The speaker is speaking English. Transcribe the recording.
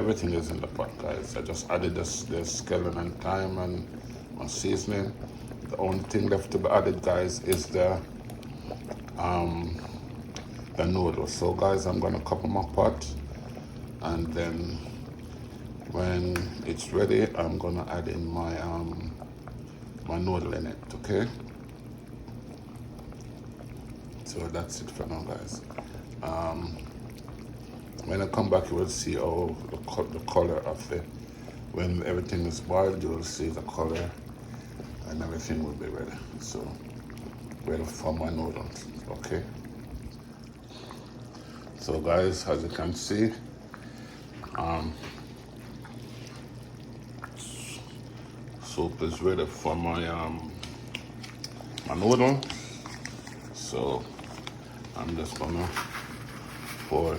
Everything is in the pot, guys. I just added the scallion and thyme and my seasoning. The only thing left to be added, guys, is the noodles. So guys, I'm gonna cover my pot, and then when it's ready, I'm gonna add in my my noodle in it. Okay, so that's it for now, guys. When I come back, you will see how the color of it. When everything is boiled, you will see the color and everything will be ready. So ready for my noodles. Okay, so guys, as you can see, soup is ready for my my noodle. So I'm just gonna pour